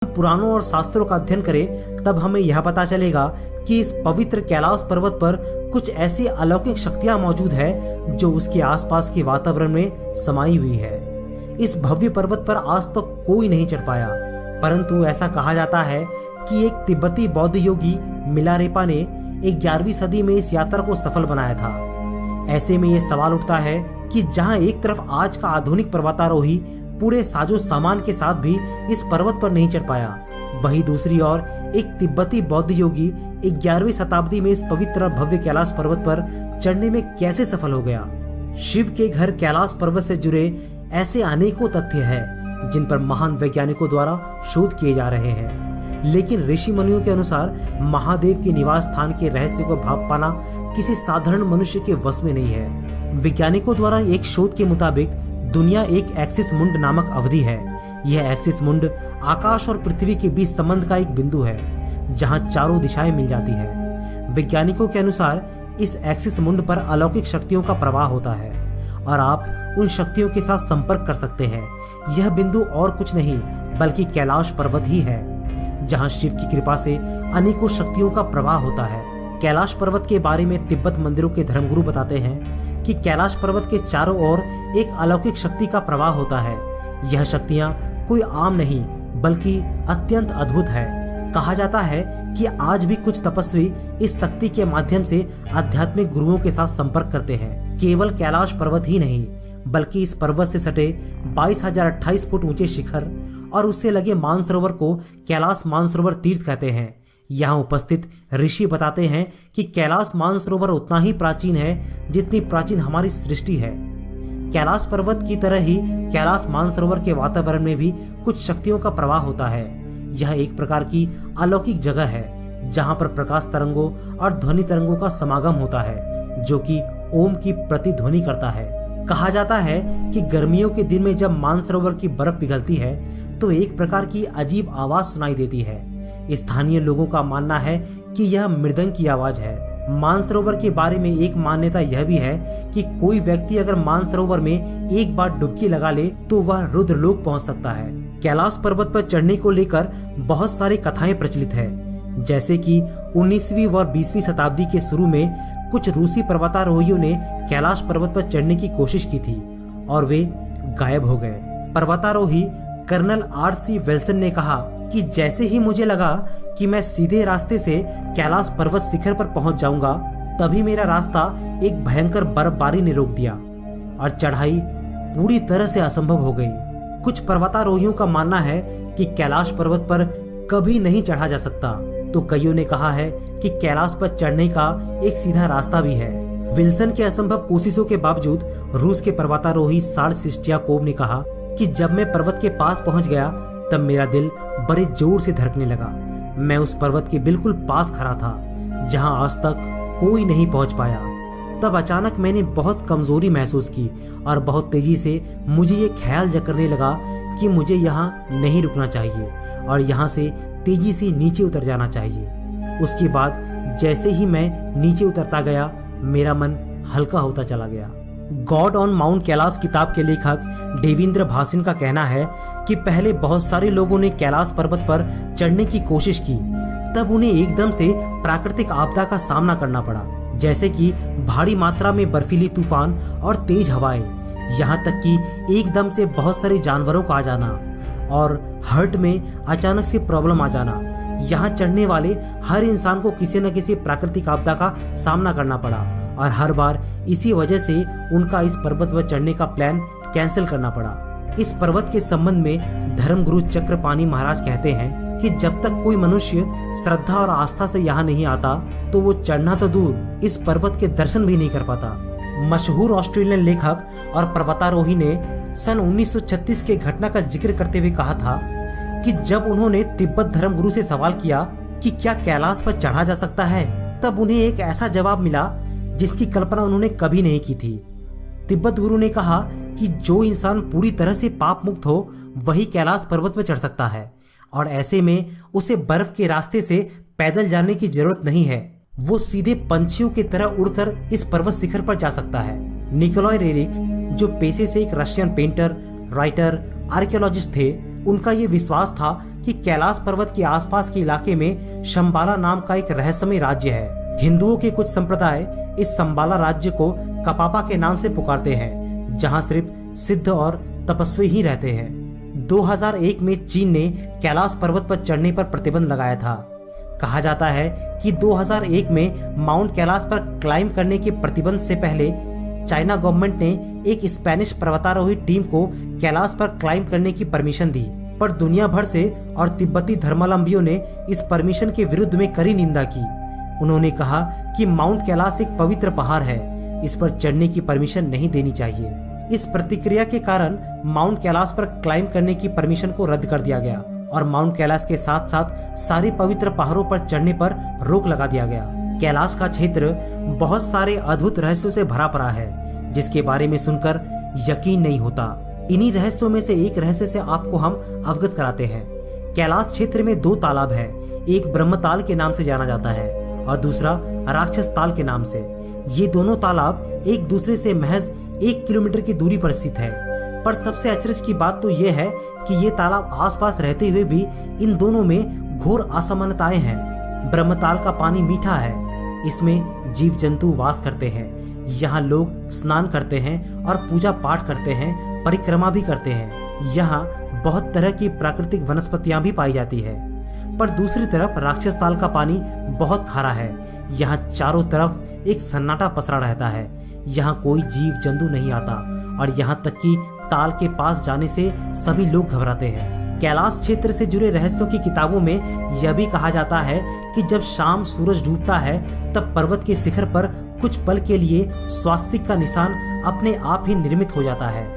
पुराणों और शास्त्रों का अध्ययन करें तब हमें यह पता चलेगा कि इस पवित्र कैलाश पर्वत पर कुछ ऐसी अलौकिक शक्तियां मौजूद है जो उसके आसपास के वातावरण में समाई हुई है। इस भव्य पर्वत पर आज तक कोई नहीं चढ़ पाया, परंतु ऐसा कहा जाता है कि एक तिब्बती बौद्ध योगी मिलारेपा ने 11वीं सदी में इस यात्रा को सफल बनाया था। ऐसे में ये सवाल उठता है कि जहां एक तरफ आज का आधुनिक पर्वतारोही पूरे साजो सामान के साथ भी इस पर्वत पर नहीं चढ़ पाया, वहीं दूसरी ओर एक तिब्बती बौद्ध योगी 11वीं शताब्दी में इस पवित्र भव्य कैलाश पर्वत पर चढ़ने में कैसे सफल हो गया। शिव के घर कैलाश पर्वत से जुड़े ऐसे अनेकों तथ्य हैं जिन पर महान वैज्ञानिकों द्वारा शोध किए जा रहे हैं, लेकिन ऋषि मुनियों के अनुसार महादेव के निवास स्थान के रहस्य को भाप पाना किसी साधारण मनुष्य के वश में नहीं है। वैज्ञानिकों द्वारा एक शोध के मुताबिक दुनिया एक एक्सिस मुंड नामक अवधि है। यह एक्सिस मुंड आकाश और पृथ्वी के बीच संबंध का एक बिंदु है जहां चारों दिशाएं मिल जाती है। वैज्ञानिकों के अनुसार इस एक्सिस मुंड पर अलौकिक शक्तियों का प्रवाह होता है और आप उन शक्तियों के साथ संपर्क कर सकते हैं। यह बिंदु और कुछ नहीं बल्कि कैलाश पर्वत ही है, जहां शिव की कृपा से अनेकों शक्तियों का प्रवाह होता है। कैलाश पर्वत के बारे में तिब्बत मंदिरों के धर्मगुरु बताते हैं कि कैलाश पर्वत के चारों ओर एक अलौकिक शक्ति का प्रवाह होता है। यह शक्तियां कोई आम नहीं बल्कि अत्यंत अद्भुत है। कहा जाता है कि आज भी कुछ तपस्वी इस शक्ति के माध्यम से आध्यात्मिक गुरुओं के साथ संपर्क करते हैं। केवल कैलाश पर्वत ही नहीं बल्कि इस पर्वत से सटे 22,028 फुट ऊंचे शिखर और उससे लगे मानसरोवर को कैलाश मानसरोवर तीर्थ कहते हैं। यहाँ उपस्थित ऋषि बताते हैं कि कैलाश मानसरोवर उतना ही प्राचीन है जितनी प्राचीन हमारी सृष्टि है। कैलाश पर्वत की तरह ही कैलाश मानसरोवर के वातावरण में भी कुछ शक्तियों का प्रवाह होता है। यह एक प्रकार की अलौकिक जगह है जहाँ पर प्रकाश तरंगों और ध्वनि तरंगों का समागम होता है जो कि ओम की प्रतिध्वनि करता है। कहा जाता है कि गर्मियों के दिन में जब मानसरोवर की बर्फ पिघलती है तो एक प्रकार की अजीब आवाज सुनाई देती है। स्थानीय लोगों का मानना है कि यह मृदंग की आवाज है। मानसरोवर के बारे में एक मान्यता यह भी है कि कोई व्यक्ति अगर मानसरोवर में एक बार डुबकी लगा ले तो वह रुद्रलोक पहुंच सकता है। कैलाश पर्वत पर चढ़ने को लेकर बहुत सारी कथाएं प्रचलित है, जैसे कि 19वीं व 20वीं शताब्दी के शुरू में कुछ रूसी पर्वतारोहियों ने कैलाश पर्वत पर चढ़ने की कोशिश की थी और वे गायब हो गए। पर्वतारोही कर्नल R.C. विल्सन ने कहा कि जैसे ही मुझे लगा कि मैं सीधे रास्ते से कैलाश पर्वत शिखर पर पहुंच जाऊंगा, तभी मेरा रास्ता एक भयंकर बर्फबारी ने रोक दिया और चढ़ाई पूरी तरह से असंभव हो गई। कुछ पर्वतारोहियों का मानना है कि कैलाश पर्वत पर कभी नहीं चढ़ा जा सकता, तो कईयों ने कहा है कि कैलाश पर चढ़ने का एक सीधा रास्ता भी है। विल्सन के असंभव कोशिशों के बावजूद रूस के पर्वतारोही सार्ड सिस्टियाकोव ने कहा कि जब मैं पर्वत के पास पहुंच गया तब मेरा दिल बड़े जोर से धड़कने लगा। मैं उस पर्वत के बिल्कुल पास खड़ा था जहां आज तक कोई नहीं पहुंच पाया। तब अचानक मैंने बहुत कमजोरी महसूस की और बहुत तेजी से मुझे ये ख्याल जकरने लगा कि मुझे यहाँ नहीं रुकना चाहिए और यहाँ से तेजी से नीचे उतर जाना चाहिए। उसके बाद जैसे ही मैं नीचे उतरता गया मेरा मन हल्का होता चला गया। गॉड ऑन माउंट कैलाश किताब के लेखक देवेंद्र भासिन का कहना है कि पहले बहुत सारे लोगों ने कैलाश पर्वत पर चढ़ने की कोशिश की, तब उन्हें एकदम से प्राकृतिक आपदा का सामना करना पड़ा, जैसे कि भारी मात्रा में बर्फीली तूफान और तेज हवाएं, यहाँ तक कि एकदम से बहुत सारे जानवरों का आ जाना और हार्ट में अचानक से प्रॉब्लम आ जाना। यहाँ चढ़ने वाले हर इंसान को किसी न किसी प्राकृतिक आपदा का सामना करना पड़ा और हर बार इसी वजह से उनका इस पर्वत पर चढ़ने का प्लान कैंसिल करना पड़ा। इस पर्वत के संबंध में धर्मगुरु चक्रपाणी महाराज कहते हैं कि जब तक कोई मनुष्य श्रद्धा और आस्था से यहाँ नहीं आता तो वो चढ़ना तो दूर इस पर्वत के दर्शन भी नहीं कर पाता। मशहूर ऑस्ट्रेलियन लेखक और पर्वतारोही ने सन 1936 के घटना का जिक्र करते हुए कहा था कि जब उन्होंने तिब्बत धर्मगुरु से सवाल किया कि क्या कैलाश पर चढ़ा जा सकता है, तब उन्हें एक ऐसा जवाब मिला जिसकी कल्पना उन्होंने कभी नहीं की थी। तिब्बत गुरु ने कहा कि जो इंसान पूरी तरह से पाप मुक्त हो वही कैलाश पर्वत पर चढ़ सकता है और ऐसे में उसे बर्फ के रास्ते से पैदल जाने की जरूरत नहीं है, वो सीधे पंछियों की तरह उड़कर इस पर्वत शिखर पर जा सकता है। निकोलॉय रेरिक, जो पेशे से एक रशियन पेंटर, राइटर, आर्कियोलॉजिस्ट थे, उनका ये विश्वास था कि कैलाश पर्वत के आसपास के इलाके में शंबाला नाम का एक रहस्यमय राज्य है। हिंदुओं के कुछ संप्रदाय इस शंबाला राज्य को कपापा के नाम से पुकारते हैं, जहां सिर्फ सिद्ध और तपस्वी ही रहते हैं। 2001 में चीन ने कैलाश पर्वत पर चढ़ने पर प्रतिबंध लगाया था। कहा जाता है कि 2001 में माउंट कैलाश पर क्लाइंब करने के प्रतिबंध से पहले चाइना गवर्नमेंट ने एक स्पेनिश पर्वतारोही टीम को कैलाश पर क्लाइंब करने की परमिशन दी, पर दुनिया भर से और तिब्बती धर्मावलंबियों ने इस परमिशन के विरुद्ध में कड़ी निंदा की। उन्होंने कहा कि माउंट कैलाश एक पवित्र पहाड़ है, इस पर चढ़ने की परमिशन नहीं देनी चाहिए। इस प्रतिक्रिया के कारण माउंट कैलाश पर क्लाइंब करने की परमिशन को रद्द कर दिया गया और माउंट कैलाश के साथ साथ सारे पवित्र पहाड़ों पर चढ़ने पर रोक लगा दिया गया। कैलाश का क्षेत्र बहुत सारे अद्भुत रहस्यों से भरा पड़ा है, जिसके बारे में सुनकर यकीन नहीं होता। इन्हीं रहस्यों में से एक रहस्य से आपको हम अवगत कराते हैं। कैलाश क्षेत्र में 2 तालाब हैं, एक ब्रह्मताल के नाम से जाना जाता है और दूसरा राक्षस ताल के नाम से। ये दोनों तालाब एक दूसरे से महज 1 किलोमीटर की दूरी पर स्थित है, पर सबसे अचरज की बात तो ये है कि ये तालाब आसपास रहते हुए भी इन दोनों में घोर असमानताएं हैं। ब्रह्मताल का पानी मीठा है, इसमें जीव जंतु वास करते हैं। यहाँ लोग स्नान करते हैं और पूजा पाठ करते हैं, परिक्रमा भी करते हैं। यहाँ बहुत तरह की प्राकृतिक वनस्पतियां भी पाई जाती है। पर दूसरी तरफ राक्षस ताल का पानी बहुत खारा है। यहाँ चारों तरफ एक सन्नाटा पसरा रहता है। यहाँ कोई जीव जंतु नहीं आता और यहाँ तक कि ताल के पास जाने से सभी लोग घबराते हैं। कैलाश क्षेत्र से जुड़े रहस्यों की किताबों में यह भी कहा जाता है कि जब शाम सूरज डूबता है तब पर्वत के शिखर पर कुछ पल के लिए स्वास्तिक का निशान अपने आप ही निर्मित हो जाता है।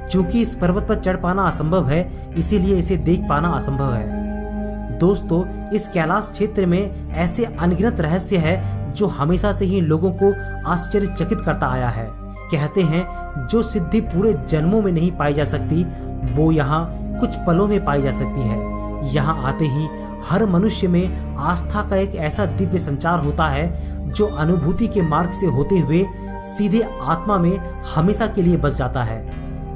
चूंकि इस पर्वत पर चढ़ पाना असंभव है, इसीलिए इसे देख पाना असंभव है। दोस्तों, इस कैलाश क्षेत्र में ऐसे अनगिनत रहस्य है जो हमेशा से ही लोगों को आश्चर्यचकित करता आया है। कहते हैं जो सिद्धि पूरे जन्मों में नहीं पाई जा सकती, वो यहाँ कुछ पलों में पाई जा सकती है। यहाँ आते ही हर मनुष्य में आस्था का एक ऐसा दिव्य संचार होता है जो अनुभूति के मार्ग से होते हुए सीधे आत्मा में हमेशा के लिए बस जाता है।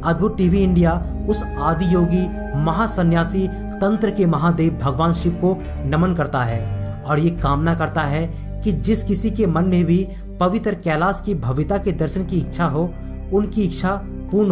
अद्भुत टीवी इंडिया उस आदि योगी महासन्यासी तंत्र के महादेव भगवान शिव को नमन करता है और ये कामना करता है कि जिस किसी के मन में भी पवित्र कैलाश की भव्यता के दर्शन की इच्छा हो, उनकी इच्छा पूर्ण हो।